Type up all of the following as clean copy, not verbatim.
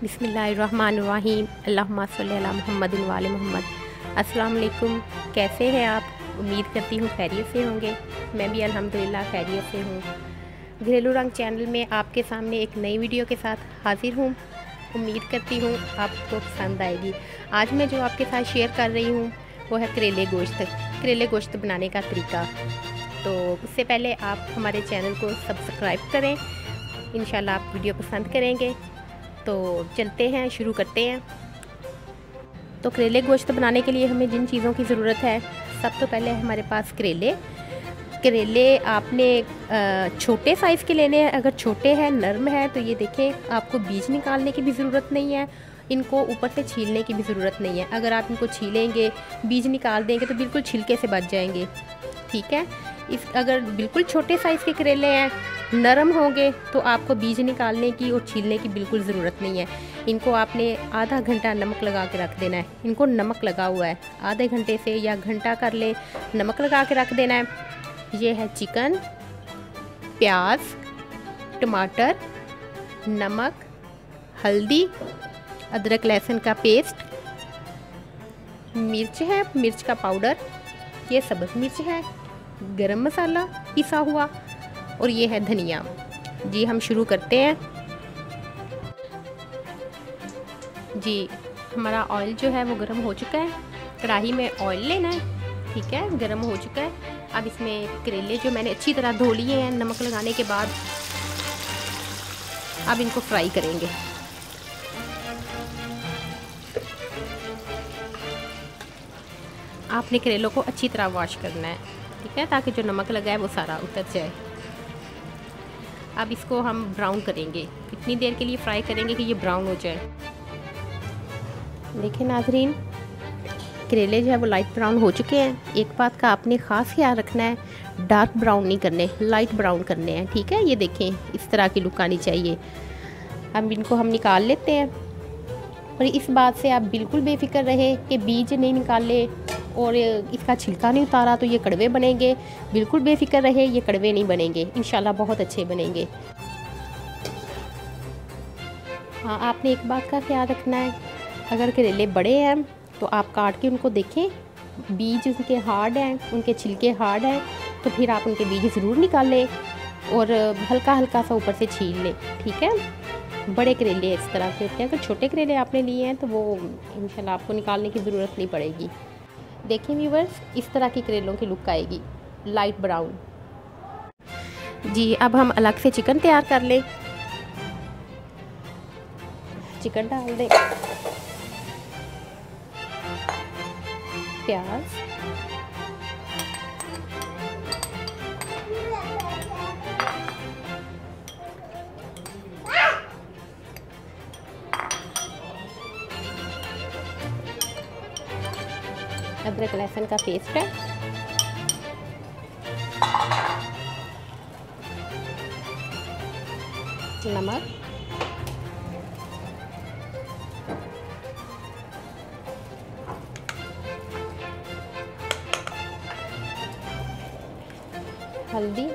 बिस्मिल्लाहिर्रहमानिर्रहीम अल्लाहुम्मा सल्ली अला मुहम्मदिन व आले मोहम्मद। अस्सलाम वालेकुम, कैसे हैं आप? उम्मीद करती हूँ खैरियत से होंगे। मैं भी अल्हम्दुलिल्लाह खैरियत से हूँ। घरेलू रंग चैनल में आपके सामने एक नई वीडियो के साथ हाजिर हूँ। उम्मीद करती हूँ आपको पसंद आएगी। आज मैं जो आपके साथ शेयर कर रही हूँ वो है करेले गोश्त बनाने का तरीका। तो उससे पहले आप हमारे चैनल को सब्सक्राइब करें। इंशाल्लाह आप वीडियो पसंद करेंगे। तो चलते हैं, शुरू करते हैं। तो करेले गोश्त बनाने के लिए हमें जिन चीज़ों की ज़रूरत है, सब तो पहले हमारे पास करेले आपने छोटे साइज़ के लेने हैं। अगर छोटे हैं, नरम है, तो ये देखें, आपको बीज निकालने की भी ज़रूरत नहीं है। इनको ऊपर से छीलने की भी ज़रूरत नहीं है। अगर आप इनको छीलेंगे, बीज निकाल देंगे तो बिल्कुल छिलके से बच जाएंगे। ठीक है। अगर बिल्कुल छोटे साइज़ के करेले हैं, नरम होंगे, तो आपको बीज निकालने की और छीलने की बिल्कुल ज़रूरत नहीं है। इनको आपने आधा घंटा नमक लगा के रख देना है। इनको नमक लगा हुआ है, आधे घंटे से या घंटा कर ले, नमक लगा के रख देना है। ये है चिकन, प्याज, टमाटर, नमक, हल्दी, अदरक लहसुन का पेस्ट, मिर्च है, मिर्च का पाउडर, ये सब्ज़ मिर्च है, गरम मसाला पिसा हुआ, और ये है धनिया। जी हम शुरू करते हैं। जी हमारा ऑयल जो है वो गरम हो चुका है। कढ़ाई में ऑयल लेना है। ठीक है, गरम हो चुका है। अब इसमें करेले जो मैंने अच्छी तरह धो लिए हैं नमक लगाने के बाद, अब इनको फ्राई करेंगे। आपने करेलों को अच्छी तरह वॉश करना है, ठीक है, ताकि जो नमक लगा है वो सारा उतर जाए। अब इसको हम ब्राउन करेंगे। कितनी देर के लिए फ्राई करेंगे कि ये ब्राउन हो जाए। देखिए नाज़रीन, करेले जो है वो लाइट ब्राउन हो चुके हैं। एक बात का आपने ख़ास ख्याल रखना है, डार्क ब्राउन नहीं करने, लाइट ब्राउन करने हैं। ठीक है, ये देखें, इस तरह की लुक आनी चाहिए। अब इनको हम निकाल लेते हैं। और इस बात से आप बिल्कुल बेफिक्र रहे कि बीज नहीं निकाले और इसका छिलका नहीं उतारा तो ये कड़वे बनेंगे। बिल्कुल बेफिक्र रहे, ये कड़वे नहीं बनेंगे, इंशाल्लाह बहुत अच्छे बनेंगे। हाँ, आपने एक बात का ख्याल रखना है, अगर करेले बड़े हैं तो आप काट के उनको देखें, बीज उनके हार्ड हैं, उनके छिलके हार्ड हैं, तो फिर आप उनके बीज ज़रूर निकाल लें और हल्का हल्का सा ऊपर से छील लें। ठीक है, बड़े करेले इस तरह के होते हैं। अगर छोटे करेले आपने लिए हैं तो वो इंशाल्लाह आपको निकालने की ज़रूरत नहीं पड़ेगी। देखिए व्यूअर्स, इस तरह की करेलों की लुक आएगी, लाइट ब्राउन। जी अब हम अलग से चिकन तैयार कर लें। चिकन डाल दें, प्याज, अदरक लहसुन का पेस्ट है, नमक, हल्दी,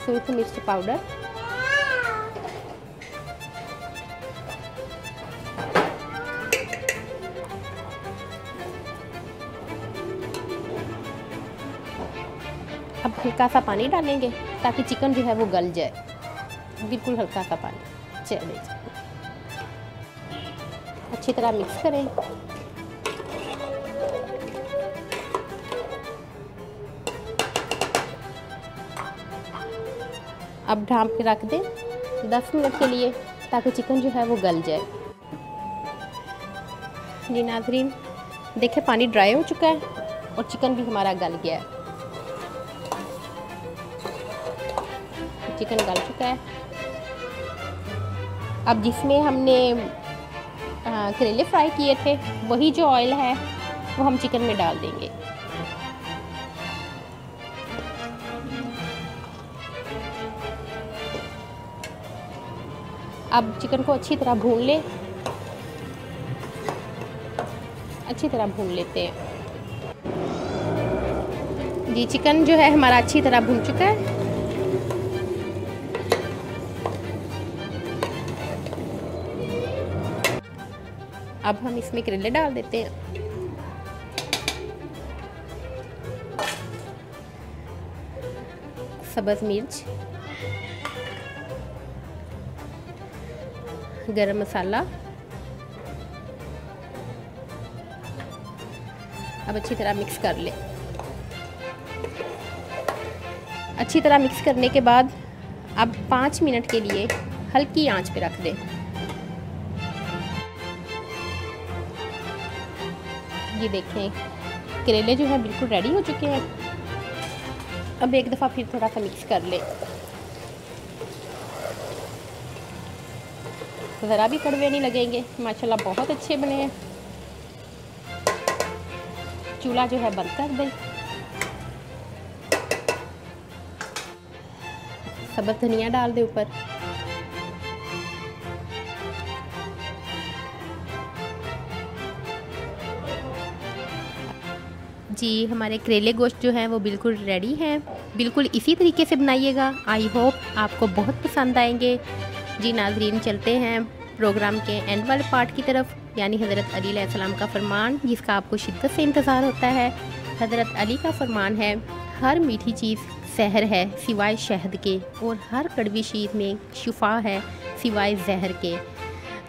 सूखी मिर्च पाउडर, अब हल्का सा पानी डालेंगे ताकि चिकन जो है वो गल जाए। बिल्कुल हल्का सा पानी। चलिए अच्छी तरह मिक्स करें। अब ढाँप के रख दें 10 मिनट के लिए ताकि चिकन जो है वो गल जाए। जी नाज़रीन, देखिए पानी ड्राई हो चुका है और चिकन भी हमारा गल गया है। चिकन गल चुका है। अब जिसमें हमने करेले फ्राई किए थे, वही जो ऑयल है वो हम चिकन में डाल देंगे। अब चिकन को अच्छी तरह भून लें। अच्छी तरह भून लेते हैं। जी चिकन जो है हमारा अच्छी तरह भुन चुका है। अब हम इसमें करेले डाल देते हैं। सब्ज़ मिर्च, गरम मसाला। अब अच्छी तरह मिक्स कर लें। अच्छी तरह मिक्स करने के बाद अब 5 मिनट के लिए हल्की आंच पे रख दें। ये देखें करेले जो है बिल्कुल रेडी हो चुके हैं। अब एक दफ़ा फिर थोड़ा सा मिक्स कर लें। ज़रा भी कड़वे नहीं लगेंगे, माशाल्लाह बहुत अच्छे बने हैं। चूल्हा जो है बंद कर दें। सब्ज़ धनिया डाल दें ऊपर। जी हमारे करेले गोश्त जो है वो बिल्कुल रेडी हैं। बिल्कुल इसी तरीके से बनाइएगा। आई होप आपको बहुत पसंद आएंगे। जी नाज़रीन, चलते हैं प्रोग्राम के एंड वाले पार्ट की तरफ, यानी हज़रत अली अलैहिस्सलाम का फरमान, जिसका आपको शिद्दत से इंतज़ार होता है। हज़रत अली का फरमान है, हर मीठी चीज़ सहर है सिवाय शहद के, और हर कड़वी चीज़ में शिफा है सिवाय जहर के।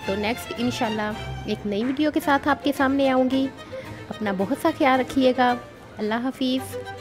तो नेक्स्ट इंशाल्लाह एक नई वीडियो के साथ आपके सामने आऊँगी। अपना बहुत सा ख्याल रखिएगा। अल्लाह हाफिज़।